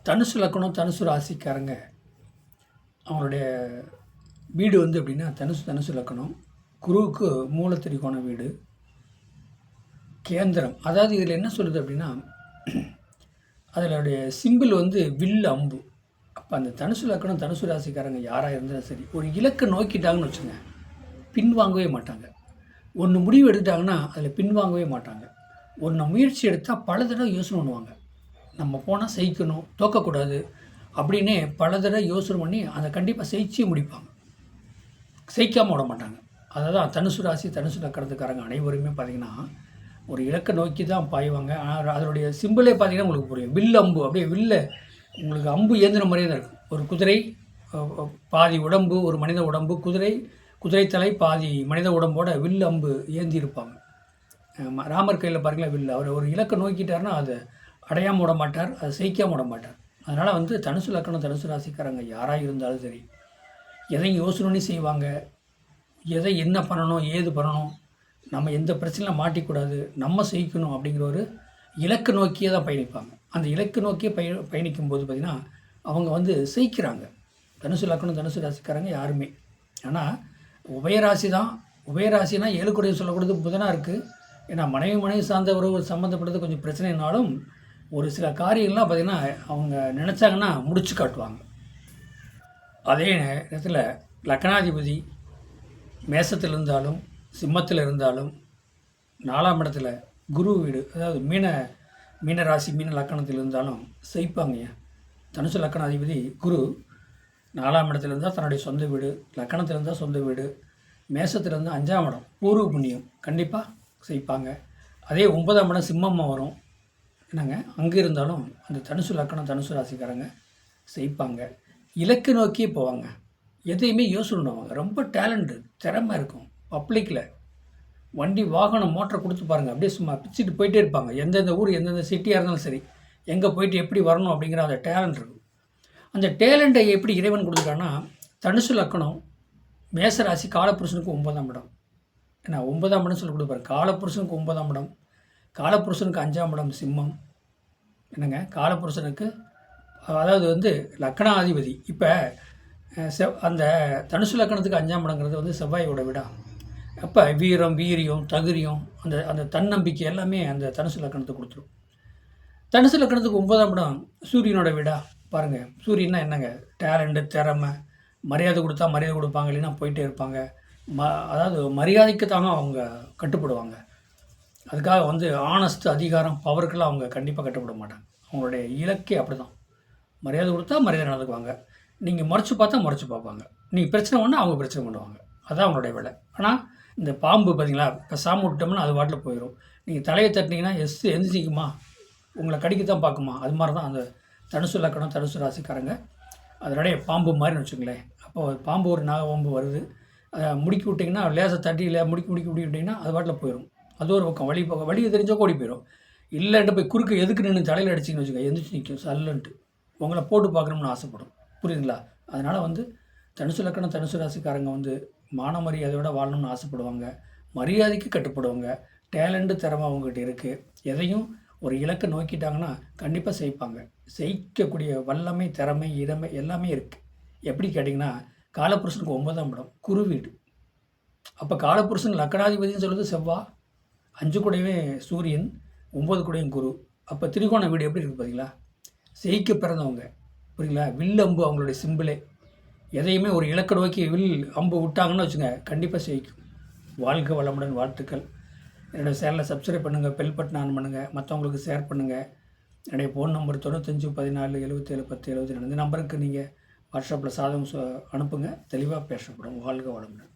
தனுசு லக்கணம் தனுசு ராசிக்காரங்க அவங்களுடைய வீடு வந்து எப்படின்னா தனுசு லக்கணம், குருவுக்கு மூலத்திரிகோண வீடு, கேந்திரம். அதாவது இதில் என்ன சொல்லுது அப்படின்னா, அதனுடைய சிம்பிள் வந்து வில் அம்பு. அப்போ அந்த தனுசு லக்கணம் தனுசு ராசிக்காரங்க யாராக இருந்தாலும் சரி, ஒரு இலக்கை நோக்கிட்டாங்கன்னு வச்சுங்க, பின்வாங்கவே மாட்டாங்க. ஒன்று முடிவு எடுத்துட்டாங்கன்னா அதில் பின்வாங்கவே மாட்டாங்க. ஒன்று முயற்சி எடுத்தால் பல தடவை யோசனை பண்ணுவாங்க. நம்ம போனால் செய்யணும், தோக்கக்கூடாது அப்படின்னே பல தடவை யோசனை பண்ணி அதை கண்டிப்பாக செய்ச்சே முடிப்பாங்க. செய்க்காமல் விட மாட்டாங்க. அதாவது தனுசு ராசி தனுசு லக்கணத்துக்காரங்க அனைவருமே பார்த்திங்கன்னா ஒரு இலக்கை நோக்கி தான் பாய்வாங்க. அதனுடைய சிம்பிளே பார்த்திங்கன்னா உங்களுக்கு புரியும். வில் அம்பு, அப்படியே வில்ல உங்களுக்கு அம்பு ஏந்திர மாதிரியே தான் இருக்கும். ஒரு குதிரை பாதி உடம்பு, ஒரு மனித உடம்பு, குதிரை தலை பாதி மனித உடம்போட வில் அம்பு ஏந்தி இருப்பாங்க. ராமர் கையில் பாருங்களா வில். அவர் ஒரு இலக்கை நோக்கிட்டார்னா அதை அடையாமல் விட மாட்டார், அதை செய்க்காமல் விட மாட்டார். அதனால் வந்து தனுசு லக்கணம் தனுசு ராசிக்காரங்க யாராக இருந்தாலும் சரி, எதையும் யோசனை செய்வாங்க. எதை என்ன பண்ணணும், ஏது பண்ணணும், நம்ம எந்த பிரச்சனையில் மாட்டிக்கூடாது, நம்ம செய்யணும் அப்படிங்கிற ஒரு இலக்கு நோக்கியே தான் பயணிப்பாங்க. அந்த இலக்கு நோக்கியே பயணிக்கும் போது பார்த்திங்கன்னா அவங்க வந்து செய்கிறாங்க. தனுசு லக்கணம் தனுசு ராசிக்காரங்க யாருமே. ஆனால் உபயராசி தான். உபயராசினா 7 குடையை சொல்லக்கூடாது புதனாக இருக்குது. ஏன்னா மனைவி சார்ந்த ஒரு சம்மந்தப்பட்டது கொஞ்சம் பிரச்சனைனாலும் ஒரு சில காரியங்கள்லாம் பார்த்திங்கன்னா அவங்க நினச்சாங்கன்னா முடிச்சு காட்டுவாங்க. அதே நேரத்தில் லக்னாதிபதி மேசத்தில் இருந்தாலும் சிம்மத்தில் இருந்தாலும் 4ஆம் இடத்துல குரு வீடு, அதாவது மீன ராசி மீன லக்கணத்தில் இருந்தாலும் செய்ப்பாங்க. தனுசு லக்கணாதிபதி குரு 4ஆம் இடத்துல இருந்தால் தன்னுடைய சொந்த வீடு, லக்கணத்தில் இருந்தால் சொந்த வீடு, மேசத்தில் இருந்தால் 5ஆம் இடம் பூர்வ புண்ணியம் கண்டிப்பாக செய்ப்பாங்க. அதே 9ஆம் இடம் சிம்மமாக வரும் என்னங்க, அங்கே இருந்தாலும் அந்த தனுசு லக்கணம் தனுசு ராசிக்காரங்க செய்ப்பாங்க. இலக்கு நோக்கியே போவாங்க. எதையுமே யோசனை பண்ணுவாங்க. ரொம்ப டேலண்ட்டு திறமை இருக்கும். பப்ளிக்கில் வண்டி வாகனம் மோட்டரை கொடுத்து பாருங்கள், அப்படியே சும்மா பிச்சுட்டு போயிட்டே இருப்பாங்க. எந்தெந்த ஊர் எந்தெந்த சிட்டியாக இருந்தாலும் சரி, எங்கே போயிட்டு எப்படி வரணும் அப்படிங்கிற அந்த டேலண்ட் இருக்கும். அந்த டேலண்ட்டை எப்படி இறைவன் கொடுத்துட்டான்னா, தனுசு லக்கணம் மேசராசி காலப்புருஷனுக்கு 9ஆம் இடம். ஏன்னா 9ஆம் இடம் சொல்லி கொடுப்பாரு. காலப்புருஷனுக்கு 9ஆம் இடம், காலப்புருஷனுக்கு 5ஆம் இடம் சிம்மம். என்னங்க, காலப்புருஷனுக்கு அதாவது வந்து லக்கணாதிபதி. இப்போ அந்த தனுசு லக்கணத்துக்கு 5ஆம் இடங்கிறது வந்து செவ்வாயோட விடா. அப்போ வீரம் வீரியம் தகுரியம் அந்த அந்த தன்னம்பிக்கை எல்லாமே அந்த தனுசு லக்கணத்துக்கு கொடுத்துரும். தனுசு லக்கணத்துக்கு 9ஆம் இடம் சூரியனோட விடா. பாருங்கள், சூரியன்னா என்னங்க, டேலண்ட்டு திறமை, மரியாதை கொடுத்தா மரியாதை கொடுப்பாங்க, இல்லைன்னா போயிட்டே இருப்பாங்க. அதாவது மரியாதைக்கு தாங்க அவங்க கட்டுப்படுவாங்க. அதுக்காக வந்து ஆனஸ்ட் அதிகாரம் பவருக்கெல்லாம் அவங்க கண்டிப்பாக கட்டுப்பட மாட்டாங்க. அவங்களுடைய இலக்கே அப்படி தான். மரியாதை கொடுத்தா மரியாதை நடந்துக்குவாங்க. நீங்கள் மறைச்சு பார்த்தா மறைச்சு பார்ப்பாங்க. நீங்கள் பிரச்சனை பண்ணால் அவங்க பிரச்சனை பண்ணுவாங்க. அதுதான் அவங்களுடைய வேலை. ஆனால் இந்த பாம்பு பார்த்தீங்களா, இப்போ சாமி விட்டோம்னா அது வாட்டில் போயிடும். நீங்கள் தலையை தட்டினீங்கன்னா எந்திரிக்குமா, உங்களை கடிக்கத்தான் பார்க்குமா. அது மாதிரி தான் அந்த தனுசு லக்கணம் தனுசு ராசிக்காரங்க. அதனுடைய பாம்பு மாதிரின்னு வச்சுங்களேன். அப்போது பாம்பு ஒரு நாகப்பாம்பு வருது, அதை முடுக்கி விட்டிங்கன்னா லேசை தட்டி இல்லை முடுக்கி விட்டிங்கன்னா அது வாட்டில் போயிடும். அது ஒரு பக்கம் வழி தெரிஞ்சால் ஓடி போயிடும். இல்லைன்ட்டு போய் குறுக்கு எதுக்கு நின்று தலையில் அடிச்சிங்கன்னு வச்சுக்கோங்க, எந்திரிச்சு நிற்கும் சல்லுன்ட்டு. உங்களை போட்டு பார்க்கணும்னு ஆசைப்படும். புரியுதுங்களா? அதனால் வந்து தனுசு லக்கணம் தனுசு ராசிக்காரங்க வந்து மான மரியாதையோடு வாழணும்னு ஆசைப்படுவாங்க. மரியாதைக்கு கட்டுப்படுவாங்க. டேலண்ட்டு திறமை அவங்ககிட்ட இருக்குது. எதையும் ஒரு இலக்கை நோக்கிட்டாங்கன்னா கண்டிப்பாக செய்ப்பாங்க. செய்யக்கூடிய வல்லமை திறமை இடமை எல்லாமே இருக்குது. எப்படி கேட்டிங்கன்னா, காலப்புருஷனுக்கு 9ஆம் இடம் குரு வீடு. அப்போ காலப்புருஷன் லக்கணாதிபதினு சொல்கிறது செவ்வாய், 5 கூடவே சூரியன், 9 கூடயும் குரு. அப்போ திரிகோண வீடு எப்படி இருக்குது பார்த்தீங்களா? செய்க்க பிறந்தவங்க. புரியுங்களா? வில் அம்பு அவங்களுடைய சிம்பிளே. எதையுமே ஒரு இலக்கை நோக்கி வில் அம்பு விட்டாங்கன்னு வச்சுங்க, கண்டிப்பாக செய்யும். வாழ்க வளமுடன். வாழ்த்துக்கள். என்னோடய சேனலை சப்ஸ்கிரைப் பண்ணுங்கள், பெல் பட்டன் ஆன் பண்ணுங்கள், மற்றவங்களுக்கு ஷேர் பண்ணுங்கள். என்னுடைய ஃபோன் நம்பர் 95 14 77 10 72. இந்த நம்பருக்கு நீங்கள் வாட்ஸ்அப்பில் சாதகம் அனுப்புங்க, தெளிவாக பேசப்படும். வாழ்க வளமுடன்.